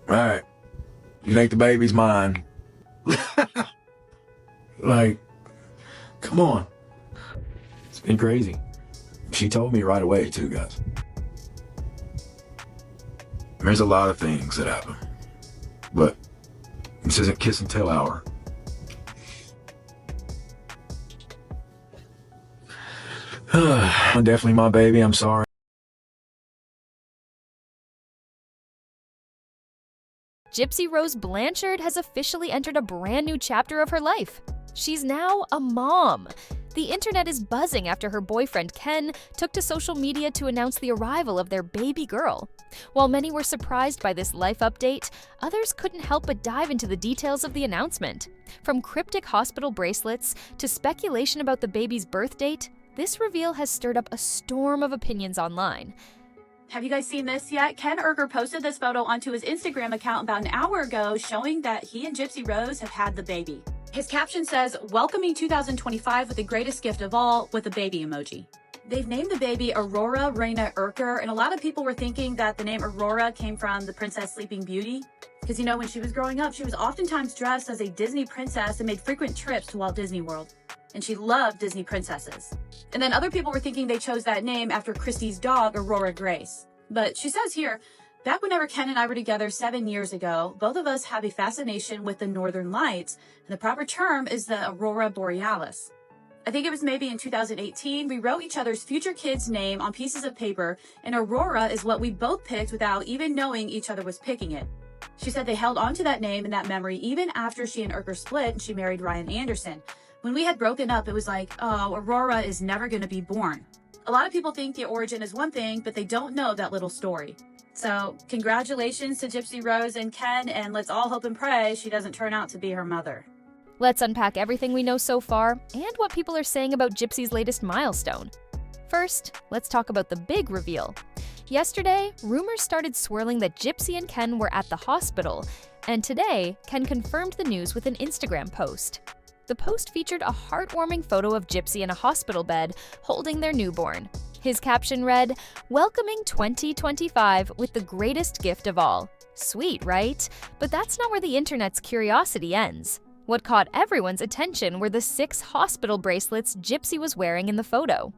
All right, you think the baby's mine? Like, come on. It's been crazy. She told me right away, too, guys. There's a lot of things that happen, but this isn't kiss and tell hour. Definitely my baby, I'm sorry. Gypsy Rose Blanchard has officially entered a brand new chapter of her life. She's now a mom. The internet is buzzing after her boyfriend Ken took to social media to announce the arrival of their baby girl. While many were surprised by this life update, others couldn't help but dive into the details of the announcement. From cryptic hospital bracelets to speculation about the baby's birth date, this reveal has stirred up a storm of opinions online. Have you guys seen this yet? Ken Urger posted this photo onto his Instagram account about an hour ago, showing that he and Gypsy Rose have had the baby. His caption says, "Welcoming 2025 with the greatest gift of all," with a baby emoji. They've named the baby Aurora Reina Urker, and a lot of people were thinking that the name Aurora came from the Princess Sleeping Beauty. Because, you know, when she was growing up, she was oftentimes dressed as a Disney princess and made frequent trips to Walt Disney World. And she loved Disney princesses. And then other people were thinking they chose that name after Kristy's dog, Aurora Grace. But she says here, "Back whenever Ken and I were together 7 years ago, both of us have a fascination with the Northern Lights, and the proper term is the Aurora Borealis. I think it was maybe in 2018, we wrote each other's future kid's name on pieces of paper, and Aurora is what we both picked without even knowing each other was picking it." She said they held on to that name and that memory even after she and Urker split and she married Ryan Anderson. When we had broken up, it was like, oh, Aurora is never going to be born. A lot of people think the origin is one thing, but they don't know that little story. So congratulations to Gypsy Rose and Ken, and let's all hope and pray she doesn't turn out to be her mother. Let's unpack everything we know so far and what people are saying about Gypsy's latest milestone. First, let's talk about the big reveal. Yesterday, rumors started swirling that Gypsy and Ken were at the hospital, and today, Ken confirmed the news with an Instagram post. The post featured a heartwarming photo of Gypsy in a hospital bed holding their newborn. His caption read, "Welcoming 2025 with the greatest gift of all." Sweet, right? But that's not where the internet's curiosity ends. What caught everyone's attention were the 6 hospital bracelets Gypsy was wearing in the photo.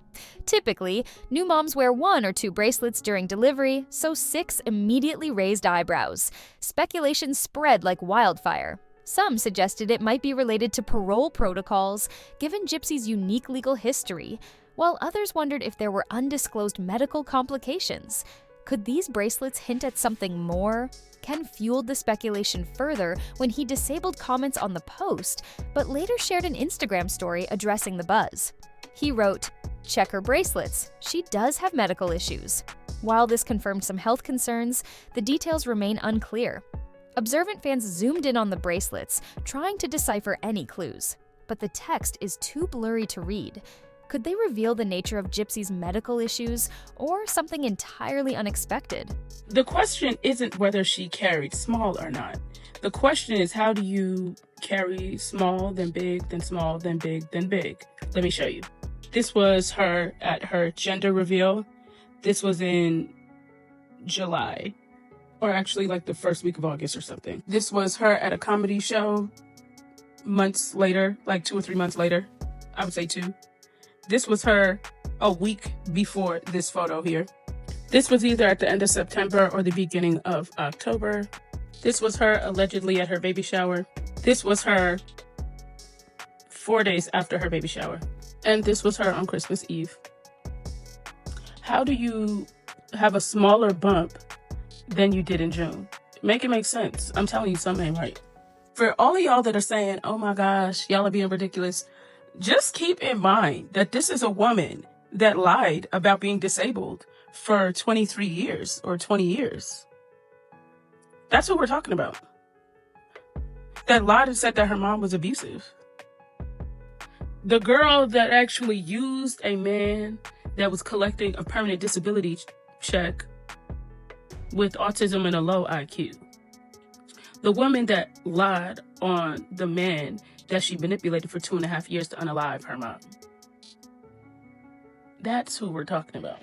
Typically, new moms wear 1 or 2 bracelets during delivery, so 6 immediately raised eyebrows. Speculation spread like wildfire. Some suggested it might be related to parole protocols, given Gypsy's unique legal history, while others wondered if there were undisclosed medical complications. Could these bracelets hint at something more? Ken fueled the speculation further when he disabled comments on the post, but later shared an Instagram story addressing the buzz. He wrote, "Check her bracelets. She does have medical issues." While this confirmed some health concerns, the details remain unclear. Observant fans zoomed in on the bracelets, trying to decipher any clues. But the text is too blurry to read. Could they reveal the nature of Gypsy's medical issues or something entirely unexpected? The question isn't whether she carried small or not. The question is, how do you carry small, then big, then small, then big, then big? Let me show you. This was her at her gender reveal. This was in July, or actually like the first week of August or something. This was her at a comedy show months later, like 2 or 3 months later. I would say 2. This was her a week before this photo here. This was either at the end of September or the beginning of October. This was her allegedly at her baby shower. This was her 4 days after her baby shower. And this was her on Christmas Eve. How do you have a smaller bump than you did in June? Make it make sense. I'm telling you, something ain't right. For all of y'all that are saying, oh my gosh, y'all are being ridiculous, just keep in mind that this is a woman that lied about being disabled for 23 years or 20 years. That's what we're talking about. That lied and said that her mom was abusive. The girl that actually used a man that was collecting a permanent disability check with autism and a low IQ. The woman that lied on the man that she manipulated for 2.5 years to unalive her mom. That's who we're talking about.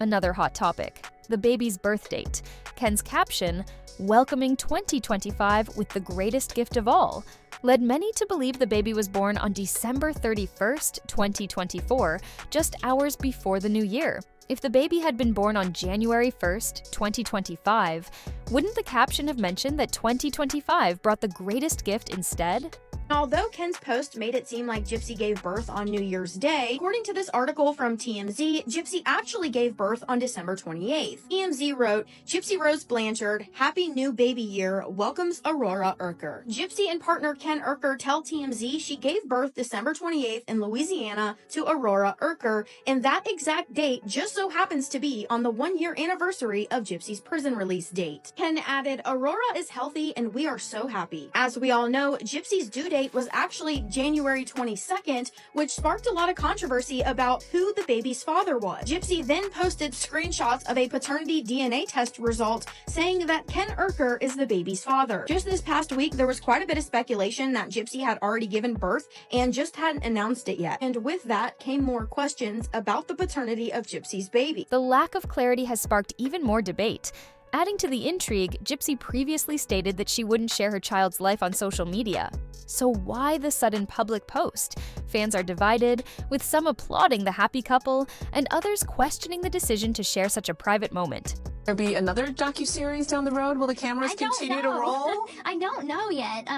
Another hot topic, the baby's birth date. Ken's caption, welcoming 2025 with the greatest gift of all, led many to believe the baby was born on December 31st, 2024, just hours before the new year. If the baby had been born on January 1st, 2025, wouldn't the caption have mentioned that 2025 brought the greatest gift instead? Although Ken's post made it seem like Gypsy gave birth on New Year's Day, according to this article from TMZ, Gypsy actually gave birth on December 28th. TMZ wrote, Gypsy Rose Blanchard, Happy New Baby Year, welcomes Aurora Urker. Gypsy and partner Ken Urker tell TMZ she gave birth December 28th in Louisiana to Aurora Urker, and that exact date just so happens to be on the 1-year anniversary of Gypsy's prison release date. Ken added, Aurora is healthy and we are so happy. As we all know, Gypsy's due date was actually January 22nd, which sparked a lot of controversy about who the baby's father was. Gypsy then posted screenshots of a paternity DNA test result saying that Ken Urker is the baby's father. Just this past week, there was quite a bit of speculation that Gypsy had already given birth and just hadn't announced it yet. And with that came more questions about the paternity of Gypsy's baby. The lack of clarity has sparked even more debate. Adding to the intrigue, Gypsy previously stated that she wouldn't share her child's life on social media. So why the sudden public post? Fans are divided, with some applauding the happy couple and others questioning the decision to share such a private moment. There be another docuseries down the road? Will the cameras continue to roll? I don't know yet.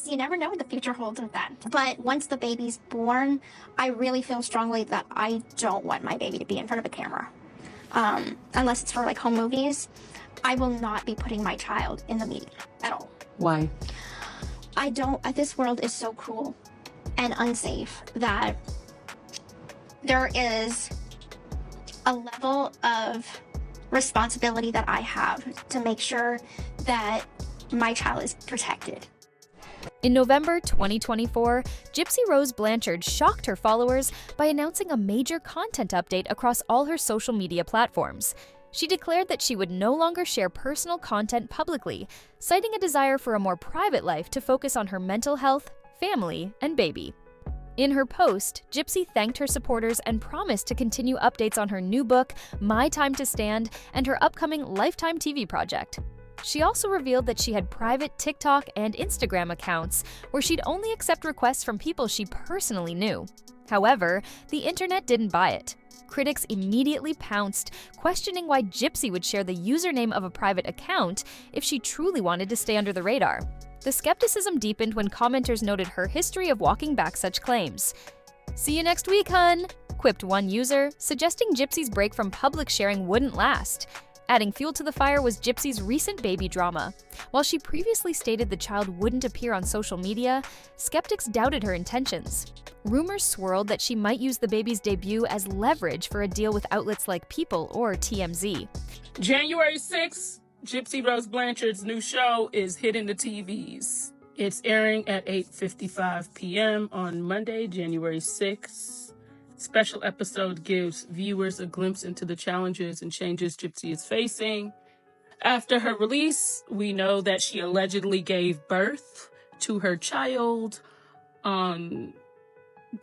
You never know what the future holds with that. But once the baby's born, I really feel strongly that I don't want my baby to be in front of a camera. Unless it's for like home movies. I will not be putting my child in the media at all. Why? This world is so cruel and unsafe that there is a level of responsibility that I have to make sure that my child is protected. In November 2024, Gypsy Rose Blanchard shocked her followers by announcing a major content update across all her social media platforms. She declared that she would no longer share personal content publicly, citing a desire for a more private life to focus on her mental health, family, and baby. In her post, Gypsy thanked her supporters and promised to continue updates on her new book, My Time to Stand, and her upcoming Lifetime TV project. She also revealed that she had private TikTok and Instagram accounts where she'd only accept requests from people she personally knew. However, the internet didn't buy it. Critics immediately pounced, questioning why Gypsy would share the username of a private account if she truly wanted to stay under the radar. The skepticism deepened when commenters noted her history of walking back such claims. "See you next week, hun," quipped one user, suggesting Gypsy's break from public sharing wouldn't last. Adding fuel to the fire was Gypsy's recent baby drama. While she previously stated the child wouldn't appear on social media, skeptics doubted her intentions. Rumors swirled that she might use the baby's debut as leverage for a deal with outlets like People or TMZ. January 6th, Gypsy Rose Blanchard's new show is hitting the TVs. It's airing at 8:55 p.m. on Monday, January 6th. Special episode gives viewers a glimpse into the challenges and changes Gypsy is facing. After her release, we know that she allegedly gave birth to her child on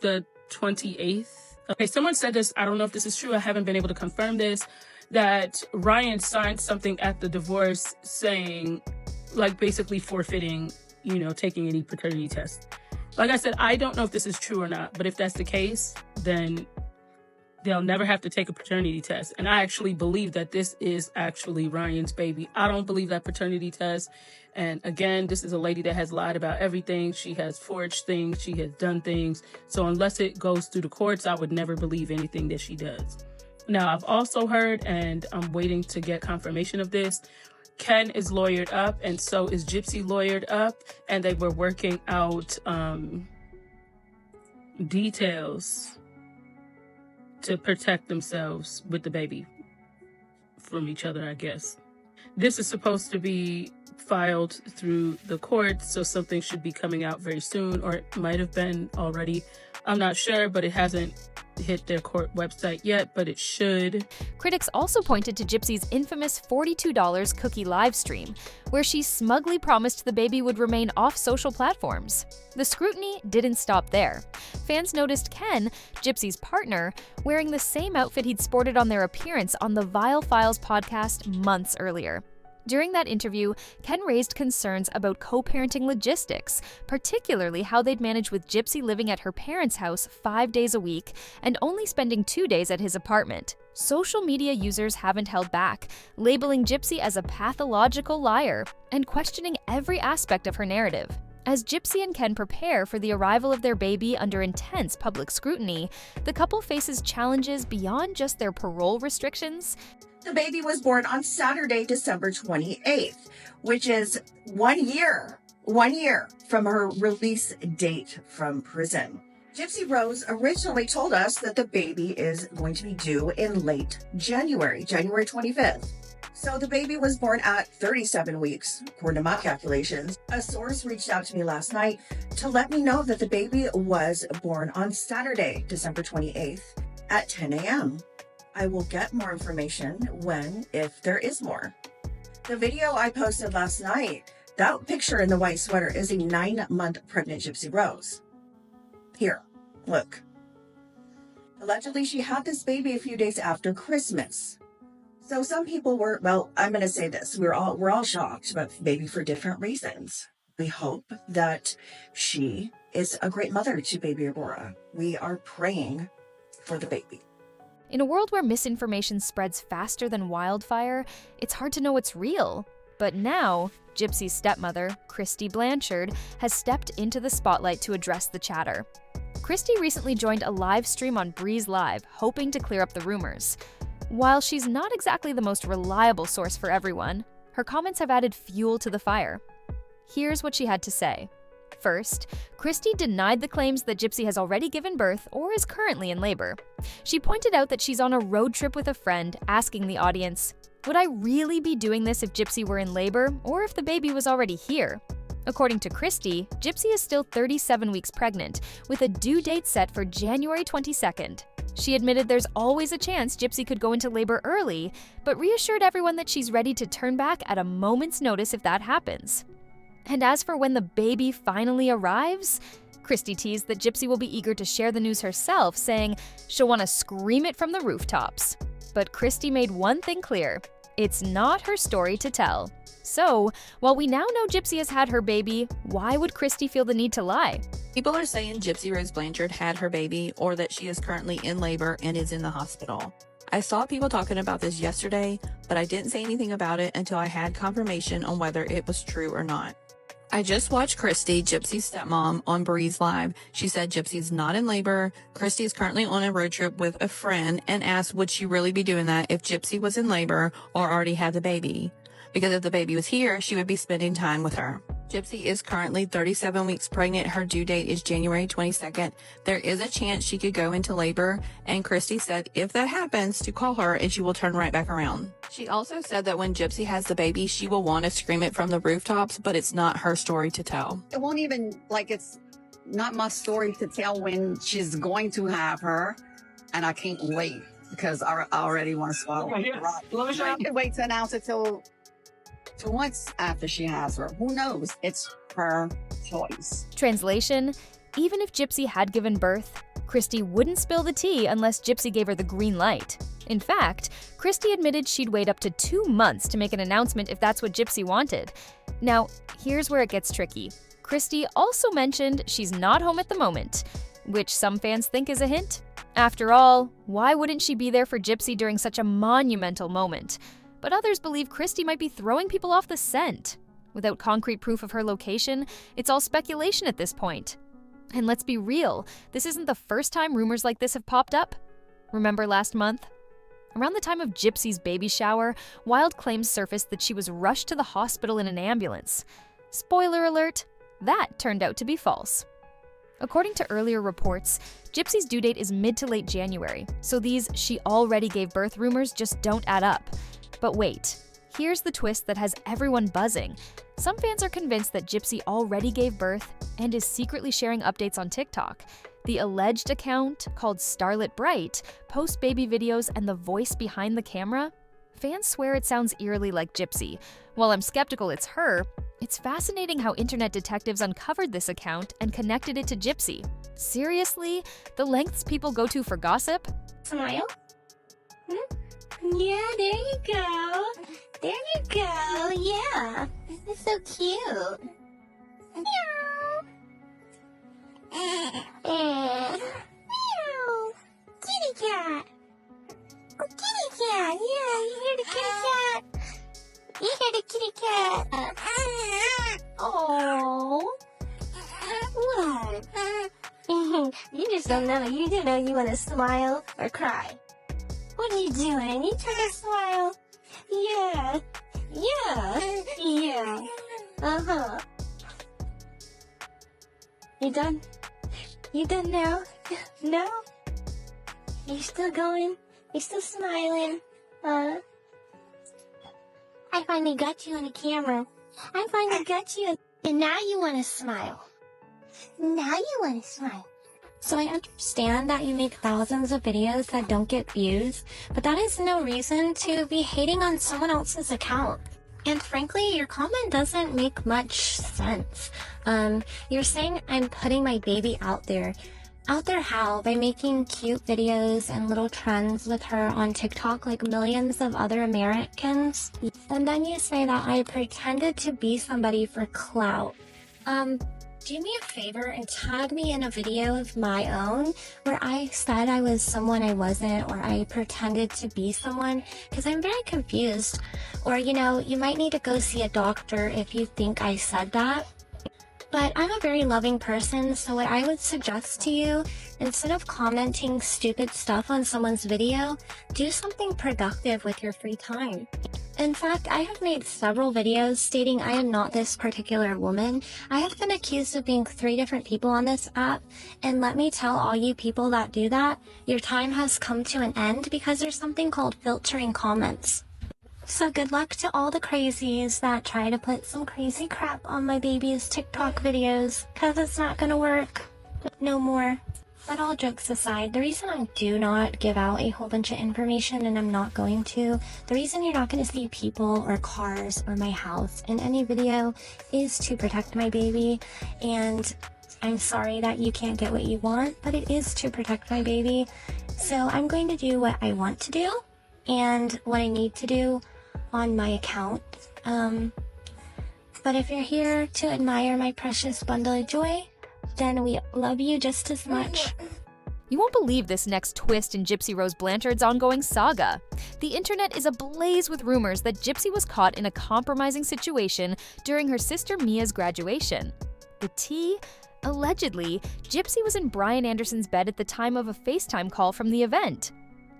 the 28th. Okay, someone said this, I don't know if this is true, I haven't been able to confirm this, that Ryan signed something at the divorce saying, like basically forfeiting, taking any paternity tests. Like I said, I don't know if this is true or not, but if that's the case, then they'll never have to take a paternity test. And I actually believe that this is actually Ryan's baby. I don't believe that paternity test. And again, this is a lady that has lied about everything. She has forged things. She has done things. So unless it goes through the courts, I would never believe anything that she does. Now, I've also heard, and I'm waiting to get confirmation of this, Ken is lawyered up, and so is Gypsy lawyered up, and they were working out details to protect themselves with the baby from each other, I guess. This is supposed to be filed through the courts, so something should be coming out very soon, or it might have been already. I'm not sure, but it hasn't hit their court website yet, but it should. Critics also pointed to Gypsy's infamous $42 cookie live stream, where she smugly promised the baby would remain off social platforms. The scrutiny didn't stop there. Fans noticed Ken, Gypsy's partner, wearing the same outfit he'd sported on their appearance on the Vile Files podcast months earlier. During that interview, Ken raised concerns about co-parenting logistics, particularly how they'd manage with Gypsy living at her parents' house 5 days a week and only spending 2 days at his apartment. Social media users haven't held back, labeling Gypsy as a pathological liar and questioning every aspect of her narrative. As Gypsy and Ken prepare for the arrival of their baby under intense public scrutiny, the couple faces challenges beyond just their parole restrictions. The baby was born on Saturday, December 28th, which is 1 year from her release date from prison. Gypsy Rose originally told us that the baby is going to be due in late January 25th. So the baby was born at 37 weeks, according to my calculations. A source reached out to me last night to let me know that the baby was born on Saturday, December 28th at 10 a.m. I will get more information if there is more. The video I posted last night, that picture in the white sweater is a 9-month pregnant Gypsy Rose. Here, look. Allegedly, she had this baby a few days after Christmas. So some people were, well, I'm going to say this. We're all shocked about the baby for different reasons. We hope that she is a great mother to baby Aurora. We are praying for the baby. In a world where misinformation spreads faster than wildfire, it's hard to know what's real. But now, Gypsy's stepmother, Kristy Blanchard, has stepped into the spotlight to address the chatter. Kristy recently joined a live stream on Breeze Live, hoping to clear up the rumors. While she's not exactly the most reliable source for everyone, her comments have added fuel to the fire. Here's what she had to say. First, Kristy denied the claims that Gypsy has already given birth or is currently in labor. She pointed out that she's on a road trip with a friend, asking the audience, "Would I really be doing this if Gypsy were in labor or if the baby was already here?" According to Kristy, Gypsy is still 37 weeks pregnant, with a due date set for January 22nd. She admitted there's always a chance Gypsy could go into labor early, but reassured everyone that she's ready to turn back at a moment's notice if that happens. And as for when the baby finally arrives, Kristy teased that Gypsy will be eager to share the news herself, saying she'll want to scream it from the rooftops. But Kristy made one thing clear: it's not her story to tell. So, while we now know Gypsy has had her baby, why would Kristy feel the need to lie? People are saying Gypsy Rose Blanchard had her baby or that she is currently in labor and is in the hospital. I saw people talking about this yesterday, but I didn't say anything about it until I had confirmation on whether it was true or not. I just watched Kristy, Gypsy's stepmom, on Breeze Live. She said Gypsy's not in labor. Kristy is currently on a road trip with a friend and asked would she really be doing that if Gypsy was in labor or already had the baby. Because if the baby was here, she would be spending time with her. Gypsy is currently 37 weeks pregnant. Her due date is January 22nd. There is a chance she could go into labor, and Kristy said if that happens, to call her and she will turn right back around. She also said that when Gypsy has the baby, she will want to scream it from the rooftops, but it's not her story to tell. It won't even, it's not my story to tell when she's going to have her, and I can't wait because I already want to swallow it. Right. I can't wait to announce it till 2 months after she has her. Who knows? It's her choice. Translation: even if Gypsy had given birth, Kristy wouldn't spill the tea unless Gypsy gave her the green light. In fact, Kristy admitted she'd wait up to 2 months to make an announcement if that's what Gypsy wanted. Now, here's where it gets tricky. Kristy also mentioned she's not home at the moment, which some fans think is a hint. After all, why wouldn't she be there for Gypsy during such a monumental moment? But others believe Kristy might be throwing people off the scent. Without concrete proof of her location, it's all speculation at this point. And let's be real, this isn't the first time rumors like this have popped up. Remember last month? Around the time of Gypsy's baby shower, wild claims surfaced that she was rushed to the hospital in an ambulance. Spoiler alert, that turned out to be false. According to earlier reports, Gypsy's due date is mid to late January, so these "she already gave birth" rumors just don't add up. But wait, here's the twist that has everyone buzzing. Some fans are convinced that Gypsy already gave birth and is secretly sharing updates on TikTok. The alleged account, called Starlit Bright, posts baby videos and the voice behind the camera. Fans swear it sounds eerily like Gypsy. While I'm skeptical it's her, it's fascinating how internet detectives uncovered this account and connected it to Gypsy. Seriously? The lengths people go to for gossip? Smile. Yeah, there you go. There you go. so cute. Meow. Meow. Kitty cat. Oh, kitty cat. Yeah, you hear the kitty cat? You hear the kitty cat? Oh. What? You just don't know. You don't know you want to smile or cry. What are you doing? You trying to smile? Yeah. Yeah. Yeah. Uh-huh. You done? You done now? No? You still going? You still smiling? I finally got you on the camera. I finally got you, and now you want to smile. Now you want to smile. So I understand that you make thousands of videos that don't get views, but that is no reason to be hating on someone else's account. And frankly, your comment doesn't make much sense. You're saying I'm putting my baby out there. Out there how? By making cute videos and little trends with her on TikTok like millions of other Americans? And then you say that I pretended to be somebody for clout. Do me a favor and tag me in a video of my own where I said I was someone I wasn't, or I pretended to be someone, because I'm very confused. Or, you know, you might need to go see a doctor if you think I said that. But I'm a very loving person, so what I would suggest to you, instead of commenting stupid stuff on someone's video, do something productive with your free time. In fact, I have made several videos stating I am not this particular woman. I have been accused of being 3 different people on this app, and let me tell all you people that do that, your time has come to an end because there's something called filtering comments. So good luck to all the crazies that try to put some crazy crap on my baby's TikTok videos, cause it's not gonna work. No more. But all jokes aside, the reason I do not give out a whole bunch of information, and I'm not going to, the reason you're not going to see people or cars or my house in any video is to protect my baby. And I'm sorry that you can't get what you want, but it is to protect my baby. So I'm going to do what I want to do and what I need to do on my account. But if you're here to admire my precious bundle of joy, then we love you just as much. You won't believe this next twist in Gypsy Rose Blanchard's ongoing saga. The internet is ablaze with rumors that Gypsy was caught in a compromising situation during her sister Mia's graduation. The tea? Allegedly, Gypsy was in Brian Anderson's bed at the time of a FaceTime call from the event.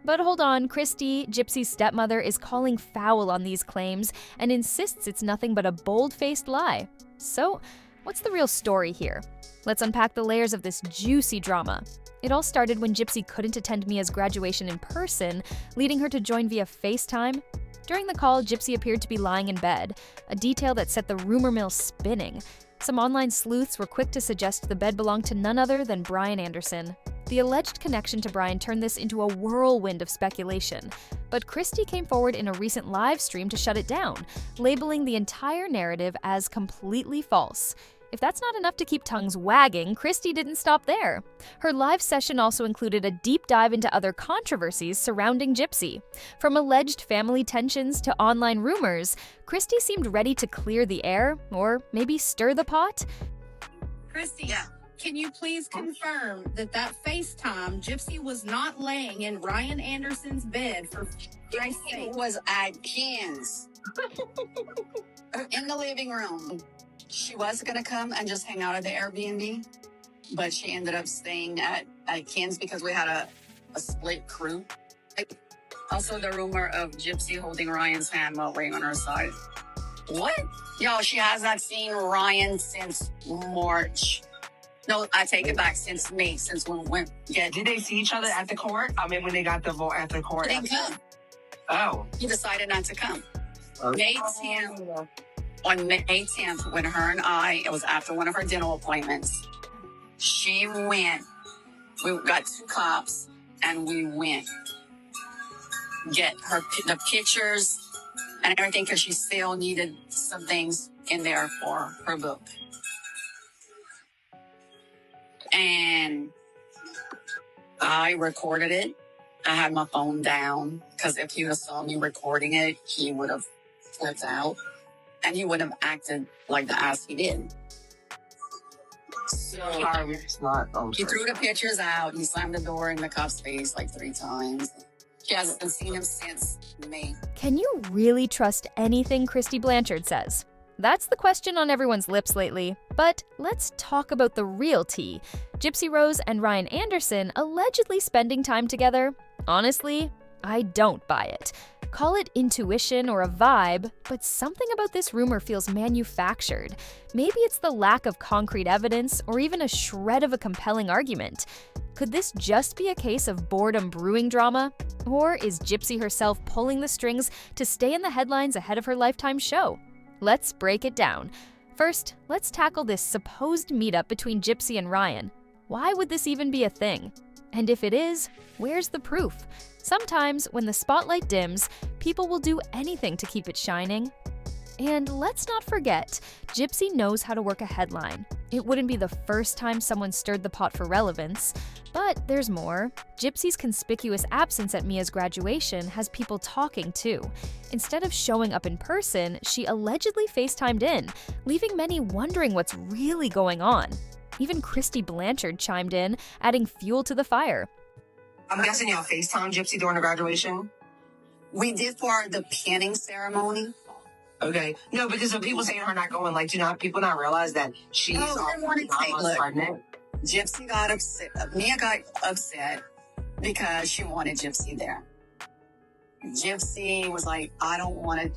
But hold on, Kristy, Gypsy's stepmother, is calling foul on these claims and insists it's nothing but a bold-faced lie. So, what's the real story here? Let's unpack the layers of this juicy drama. It all started when Gypsy couldn't attend Mia's graduation in person, leading her to join via FaceTime. During the call, Gypsy appeared to be lying in bed, a detail that set the rumor mill spinning. Some online sleuths were quick to suggest the bed belonged to none other than Brian Anderson. The alleged connection to Brian turned this into a whirlwind of speculation, but Kristy came forward in a recent live stream to shut it down, labeling the entire narrative as completely false. If that's not enough to keep tongues wagging, Kristy didn't stop there. Her live session also included a deep dive into other controversies surrounding Gypsy. From alleged family tensions to online rumors, Kristy seemed ready to clear the air, or maybe stir the pot. Kristy, can you please confirm that FaceTime, Gypsy was not laying in Ryan Anderson's bed for Christ's sake? It was at Ken's in the living room. She was going to come and just hang out at the Airbnb, but she ended up staying at Ken's because we had a split crew. Also, the rumor of Gypsy holding Ryan's hand while laying on her side. What? Yo, she has not seen Ryan since March. No, I take it back, since May, since when we went. Yeah. Did they see each other at the court? I mean, when they got the vote at the court? They didn't come. Oh. He decided not to come. Okay. On May 10th, when her and it was after one of her dental appointments, she went. We got 2 cops, and we went get the pictures and everything, because she still needed some things in there for her book. And I recorded it. I had my phone down, because if he would have saw me recording it, he would have flipped out. and he wouldn't have acted like the ass he did. So he threw the pictures out. He slammed the door in the cop's face like 3 times. She hasn't seen him since May. Can you really trust anything Kristy Blanchard says? That's the question on everyone's lips lately. But let's talk about the real tea. Gypsy Rose and Ryan Anderson allegedly spending time together. Honestly, I don't buy it. Call it intuition or a vibe, but something about this rumor feels manufactured. Maybe it's the lack of concrete evidence or even a shred of a compelling argument. Could this just be a case of boredom brewing drama? Or is Gypsy herself pulling the strings to stay in the headlines ahead of her Lifetime show? Let's break it down. First, let's tackle this supposed meetup between Gypsy and Ryan. Why would this even be a thing? And if it is, where's the proof? Sometimes, when the spotlight dims, people will do anything to keep it shining. And let's not forget, Gypsy knows how to work a headline. It wouldn't be the first time someone stirred the pot for relevance. But there's more. Gypsy's conspicuous absence at Mia's graduation has people talking too. Instead of showing up in person, she allegedly FaceTimed in, leaving many wondering what's really going on. Even Kristy Blanchard chimed in, adding fuel to the fire. I'm guessing y'all FaceTime Gypsy during the graduation? We did for the pinning ceremony. Okay. No, because of people saying her not going, like, do not people not realize that she's pregnant? Gypsy got upset. Mia got upset because she wanted Gypsy there. Gypsy was like, I don't want to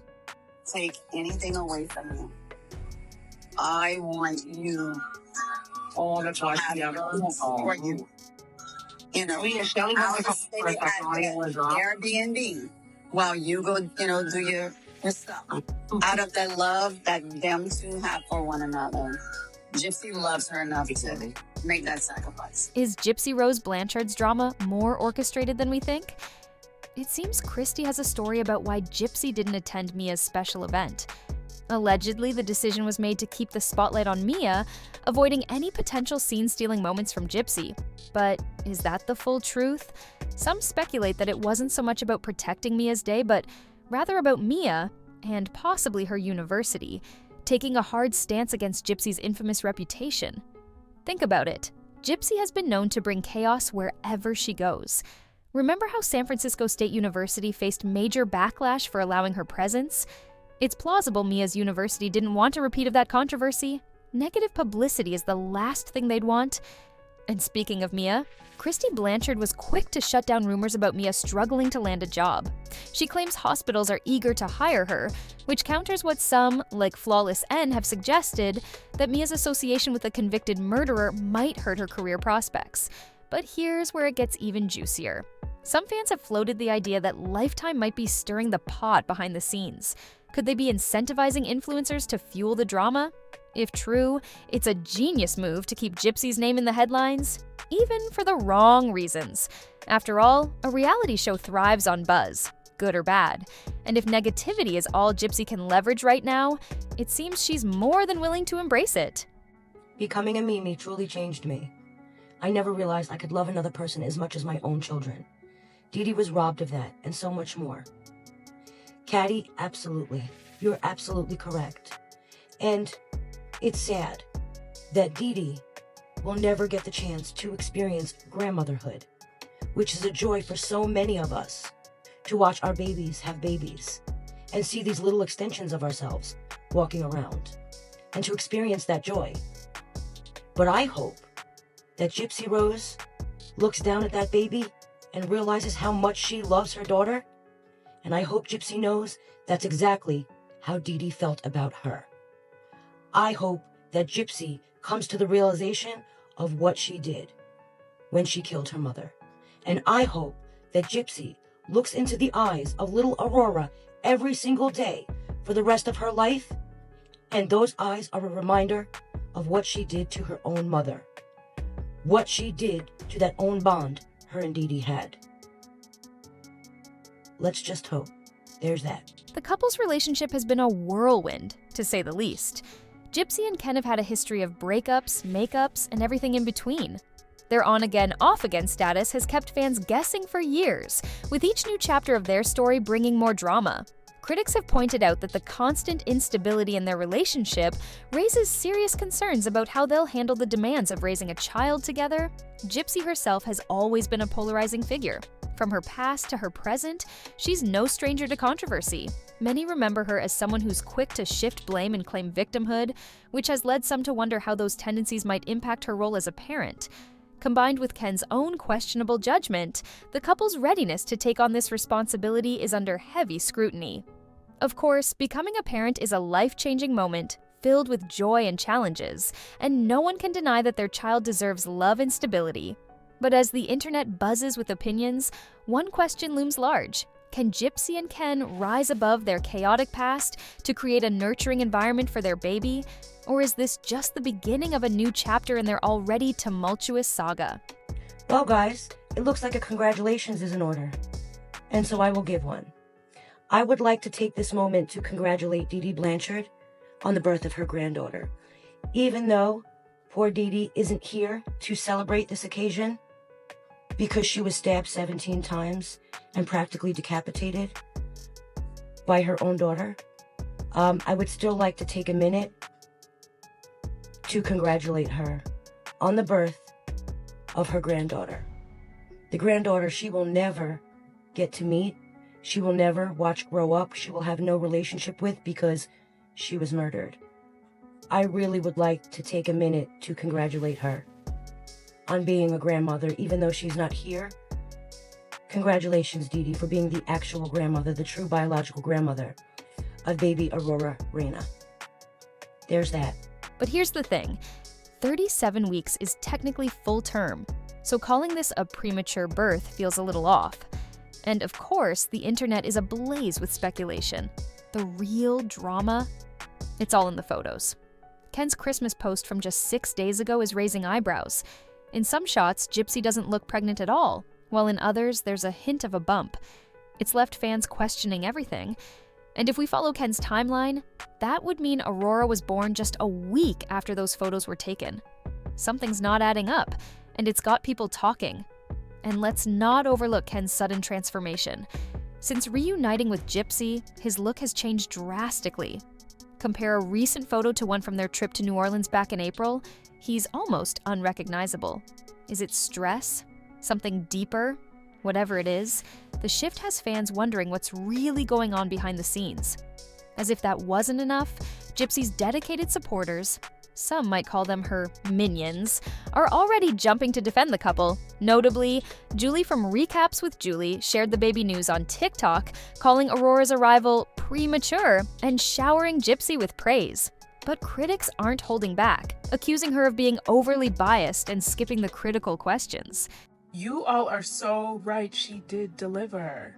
take anything away from you. I want you. Oh, that's why she for you. You know, I was sitting at Airbnb while you go, do your stuff. Out of the love that them two have for one another, Gypsy loves her enough to make that sacrifice. Is Gypsy Rose Blanchard's drama more orchestrated than we think? It seems Kristy has a story about why Gypsy didn't attend Mia's special event. Allegedly, the decision was made to keep the spotlight on Mia, avoiding any potential scene-stealing moments from Gypsy. But is that the full truth? Some speculate that it wasn't so much about protecting Mia's day, but rather about Mia, and possibly her university, taking a hard stance against Gypsy's infamous reputation. Think about it. Gypsy has been known to bring chaos wherever she goes. Remember how San Francisco State University faced major backlash for allowing her presence? It's plausible Mia's university didn't want a repeat of that controversy. Negative publicity is the last thing they'd want. And speaking of Mia, Kristy Blanchard was quick to shut down rumors about Mia struggling to land a job. She claims hospitals are eager to hire her, which counters what some, like Flawless N, have suggested, that Mia's association with a convicted murderer might hurt her career prospects. But here's where it gets even juicier. Some fans have floated the idea that Lifetime might be stirring the pot behind the scenes. Could they be incentivizing influencers to fuel the drama? If true, it's a genius move to keep Gypsy's name in the headlines, even for the wrong reasons. After all, a reality show thrives on buzz, good or bad. And if negativity is all Gypsy can leverage right now, it seems she's more than willing to embrace it. Becoming a Mimi truly changed me. I never realized I could love another person as much as my own children. Dee Dee was robbed of that, and so much more. Caddy, absolutely. You're absolutely correct. And it's sad that Dee Dee will never get the chance to experience grandmotherhood, which is a joy for so many of us, to watch our babies have babies and see these little extensions of ourselves walking around, and to experience that joy. But I hope that Gypsy Rose looks down at that baby and realizes how much she loves her daughter. And I hope Gypsy knows that's exactly how Dee Dee felt about her. I hope that Gypsy comes to the realization of what she did when she killed her mother. And I hope that Gypsy looks into the eyes of little Aurora every single day for the rest of her life, and those eyes are a reminder of what she did to her own mother, what she did to that own bond her and Dee Dee had. Let's just hope. There's that. The couple's relationship has been a whirlwind, to say the least. Gypsy and Ken have had a history of breakups, makeups, and everything in between. Their on-again, off-again status has kept fans guessing for years, with each new chapter of their story bringing more drama. Critics have pointed out that the constant instability in their relationship raises serious concerns about how they'll handle the demands of raising a child together. Gypsy herself has always been a polarizing figure. From her past to her present, she's no stranger to controversy. Many remember her as someone who's quick to shift blame and claim victimhood, which has led some to wonder how those tendencies might impact her role as a parent. Combined with Ken's own questionable judgment, the couple's readiness to take on this responsibility is under heavy scrutiny. Of course, becoming a parent is a life-changing moment filled with joy and challenges, and no one can deny that their child deserves love and stability. But as the internet buzzes with opinions, one question looms large. Can Gypsy and Ken rise above their chaotic past to create a nurturing environment for their baby? Or is this just the beginning of a new chapter in their already tumultuous saga? Well, guys, it looks like a congratulations is in order. And so I will give one. I would like to take this moment to congratulate Dee Dee Blanchard on the birth of her granddaughter. Even though poor Dee Dee isn't here to celebrate this occasion, because she was stabbed 17 times and practically decapitated by her own daughter, I would still like to take a minute to congratulate her on the birth of her granddaughter. The granddaughter she will never get to meet, she will never watch grow up, she will have no relationship with because she was murdered. I really would like to take a minute to congratulate her on being a grandmother, even though she's not here. Congratulations, Dee Dee, for being the actual grandmother, the true biological grandmother of baby Aurora Reina. There's that. But here's the thing, 37 weeks is technically full term, so calling this a premature birth feels a little off. And of course, the internet is ablaze with speculation. The real drama? It's all in the photos. Ken's Christmas post from just 6 days ago is raising eyebrows. In some shots, Gypsy doesn't look pregnant at all, while in others, there's a hint of a bump. It's left fans questioning everything. And if we follow Ken's timeline, that would mean Aurora was born just a week after those photos were taken. Something's not adding up, and it's got people talking. And let's not overlook Ken's sudden transformation. Since reuniting with Gypsy, his look has changed drastically. Compare a recent photo to one from their trip to New Orleans back in April, he's almost unrecognizable. Is it stress? Something deeper? Whatever it is, the shift has fans wondering what's really going on behind the scenes. As if that wasn't enough, Gypsy's dedicated supporters, some might call them her minions, are already jumping to defend the couple. Notably, Julie from Recaps with Julie shared the baby news on TikTok, calling Aurora's arrival premature and showering Gypsy with praise. But critics aren't holding back, accusing her of being overly biased and skipping the critical questions. You all are so right, she did deliver.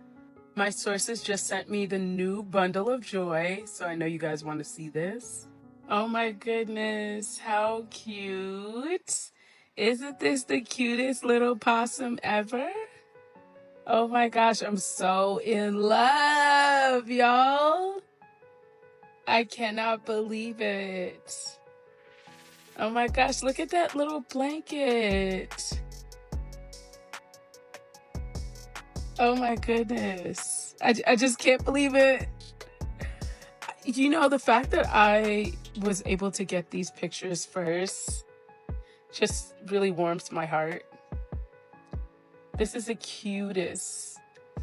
My sources just sent me the new bundle of joy, so I know you guys want to see this. Oh my goodness, how cute. Isn't this the cutest little possum ever? Oh my gosh, I'm so in love, y'all. I cannot believe it. Oh my gosh, look at that little blanket. Oh my goodness. I just can't believe it. You know, the fact that I was able to get these pictures first just really warms my heart. This is the cutest.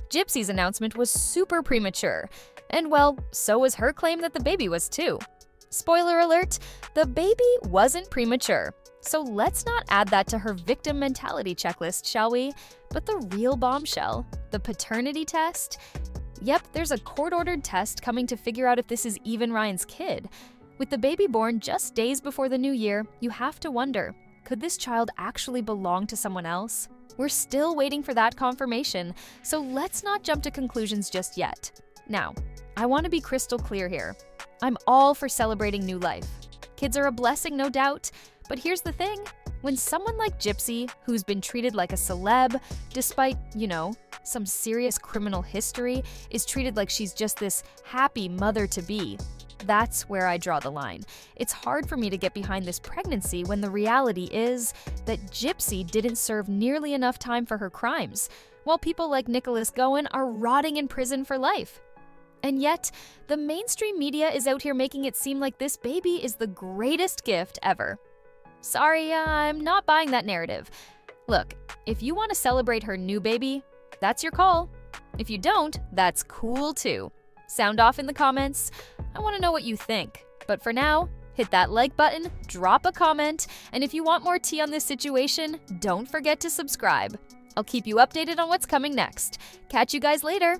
Gypsy's announcement was super premature. And well, so was her claim that the baby was too. Spoiler alert, the baby wasn't premature. So let's not add that to her victim mentality checklist, shall we? But the real bombshell, the paternity test? Yep, there's a court-ordered test coming to figure out if this is even Ryan's kid. With the baby born just days before the new year, you have to wonder, could this child actually belong to someone else? We're still waiting for that confirmation, so let's not jump to conclusions just yet. Now, I want to be crystal clear here. I'm all for celebrating new life. Kids are a blessing, no doubt, but here's the thing. When someone like Gypsy, who's been treated like a celeb, despite, some serious criminal history, is treated like she's just this happy mother-to-be, that's where I draw the line. It's hard for me to get behind this pregnancy when the reality is that Gypsy didn't serve nearly enough time for her crimes, while people like Nicholas Gowan are rotting in prison for life. And yet, the mainstream media is out here making it seem like this baby is the greatest gift ever. Sorry, I'm not buying that narrative. Look, if you want to celebrate her new baby, that's your call. If you don't, that's cool too. Sound off in the comments. I want to know what you think. But for now, hit that like button, drop a comment, and if you want more tea on this situation, don't forget to subscribe. I'll keep you updated on what's coming next. Catch you guys later.